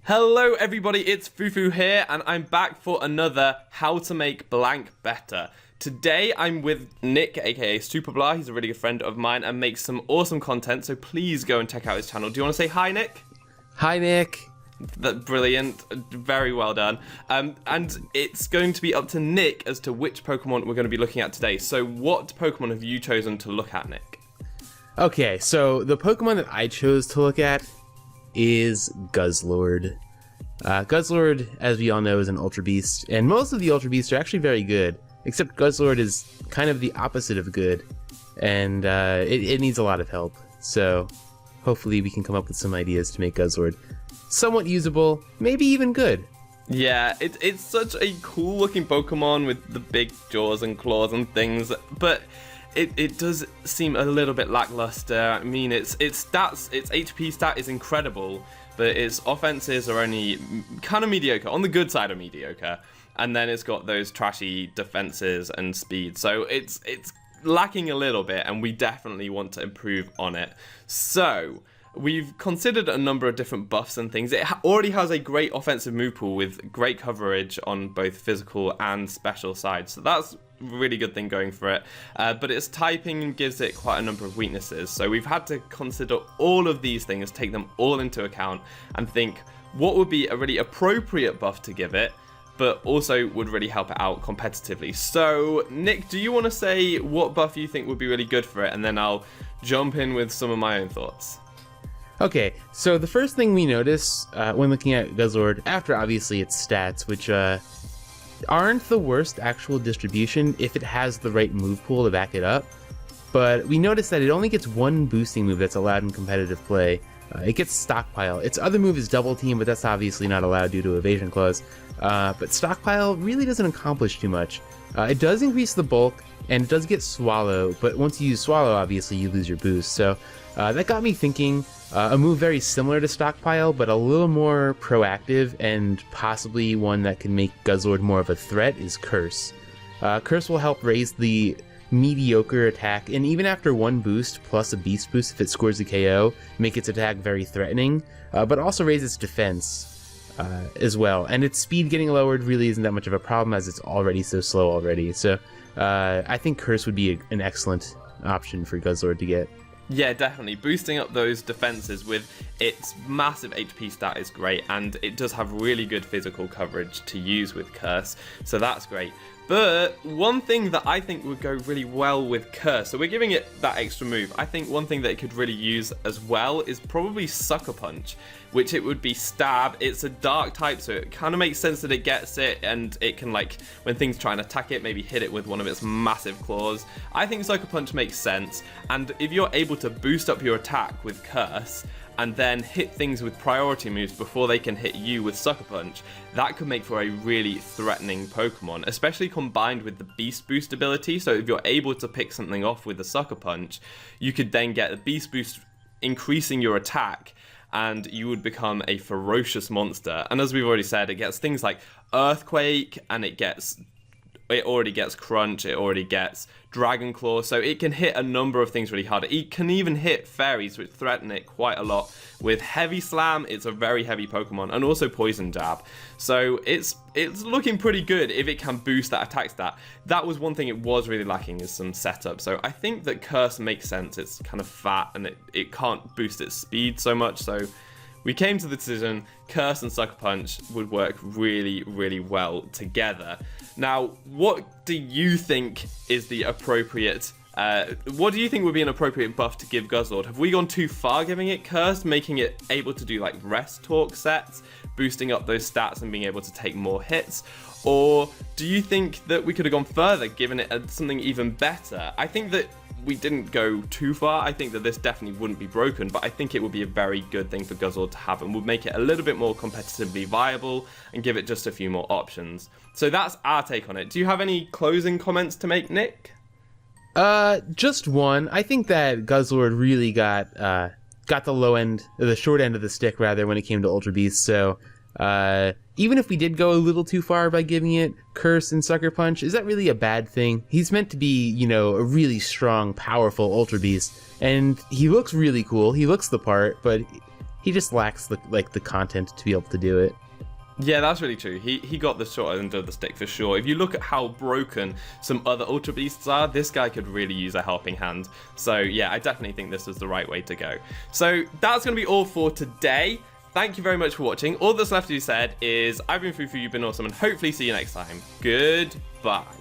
Hello everybody, it's Fufu here, and I'm back for another How to Make Blank Better. Today I'm with Nick, aka Superblah. He's a really good friend of mine and makes some awesome content, so please go and check out his channel. Do you want to say hi, Nick? Hi, Nick. That's brilliant. Very well done. And it's going to be up to Nick as to which Pokemon we're going to be looking at today. So what Pokemon have you chosen to look at, Nick? Okay, so the Pokemon that I chose to look at is Guzzlord. Guzzlord, as we all know, is an Ultra Beast, and most of the Ultra Beasts are actually very good, except Guzzlord is kind of the opposite of good, and it needs a lot of help. So hopefully we can come up with some ideas to make Guzzlord somewhat usable, maybe even good. Yeah, it's such a cool looking Pokemon with the big jaws and claws and things, but it does seem a little bit lackluster. I mean, its stats, its HP stat is incredible, but its offenses are only kind of mediocre, on the good side of mediocre, and then it's got those trashy defenses and speed, so it's lacking a little bit, and we definitely want to improve on it. So we've considered a number of different buffs and things. It already has a great offensive move pool with great coverage on both physical and special sides, so that's really good thing going for it, but its typing gives it quite a number of weaknesses, so we've had to consider all of these things, take them all into account, and think what would be a really appropriate buff to give it, but also would really help it out competitively. So Nick, do you want to say what buff you think would be really good for it, and then I'll jump in with some of my own thoughts. Okay, so the first thing we notice when looking at Guzzlord, after obviously its stats, which aren't the worst actual distribution if it has the right move pool to back it up, but we notice that it only gets one boosting move that's allowed in competitive play. It gets Stockpile. Its other move is Double Team, but that's obviously not allowed due to evasion clause. But Stockpile really doesn't accomplish too much. It does increase the bulk, and it does get Swallow, but once you use Swallow, obviously you lose your boost. So that got me thinking a move very similar to Stockpile, but a little more proactive, and possibly one that can make Guzzlord more of a threat, is Curse. Curse will help raise the mediocre attack, and even after one boost plus a beast boost if it scores a KO, make its attack very threatening, but also raise its defense as well. And its speed getting lowered really isn't that much of a problem, as it's already so slow already. So I think Curse would be an excellent option for Guzzlord to get. Yeah, definitely. Boosting up those defenses with its massive HP stat is great, and it does have really good physical coverage to use with Curse, so that's great. But one thing that I think would go really well with Curse, so we're giving it that extra move, I think one thing that it could really use as well is probably Sucker Punch, which it would be Stab. It's a dark type, so it kind of makes sense that it gets it, and it can, like, when things try and attack it, maybe hit it with one of its massive claws. I think Sucker Punch makes sense, and if you're able to boost up your attack with Curse, and then hit things with priority moves before they can hit you with Sucker Punch, that could make for a really threatening Pokemon, especially combined with the Beast Boost ability. So if you're able to pick something off with a Sucker Punch, you could then get the Beast Boost increasing your attack, and you would become a ferocious monster. And as we've already said, it gets things like Earthquake, and it already gets Crunch, it already gets Dragon Claw, so it can hit a number of things really hard. It can even hit fairies, which threaten it quite a lot. With Heavy Slam, it's a very heavy Pokemon, and also Poison Jab. So it's looking pretty good if it can boost that attack stat. That was one thing it was really lacking, is some setup. So I think that Curse makes sense. It's kind of fat, and it can't boost its speed so much, so we came to the decision Curse and Sucker Punch would work really, really well together. Now, what do you think is the appropriate, what do you think would be an appropriate buff to give Guzzlord? Have we gone too far giving it Curse, making it able to do like Rest Talk sets, boosting up those stats and being able to take more hits? Or do you think that we could have gone further, given it something even better? I think that we didn't go too far. I think that this definitely wouldn't be broken, but I think it would be a very good thing for Guzzlord to have, and would make it a little bit more competitively viable and give it just a few more options. So that's our take on it. Do you have any closing comments to make, Nick? Just one. I think that Guzzlord really got the short end of the stick rather, when it came to Ultra Beasts. So even if we did go a little too far by giving it Curse and Sucker Punch, is that really a bad thing? He's meant to be, a really strong, powerful Ultra Beast, and he looks really cool. He looks the part, but he just lacks the content to be able to do it. Yeah, that's really true. He got the short end of the stick for sure. If you look at how broken some other Ultra Beasts are, this guy could really use a helping hand. So yeah, I definitely think this was the right way to go. So that's going to be all for today. Thank you very much for watching. All that's left to be said is I've been Fufu, you've been awesome, and hopefully see you next time. Goodbye.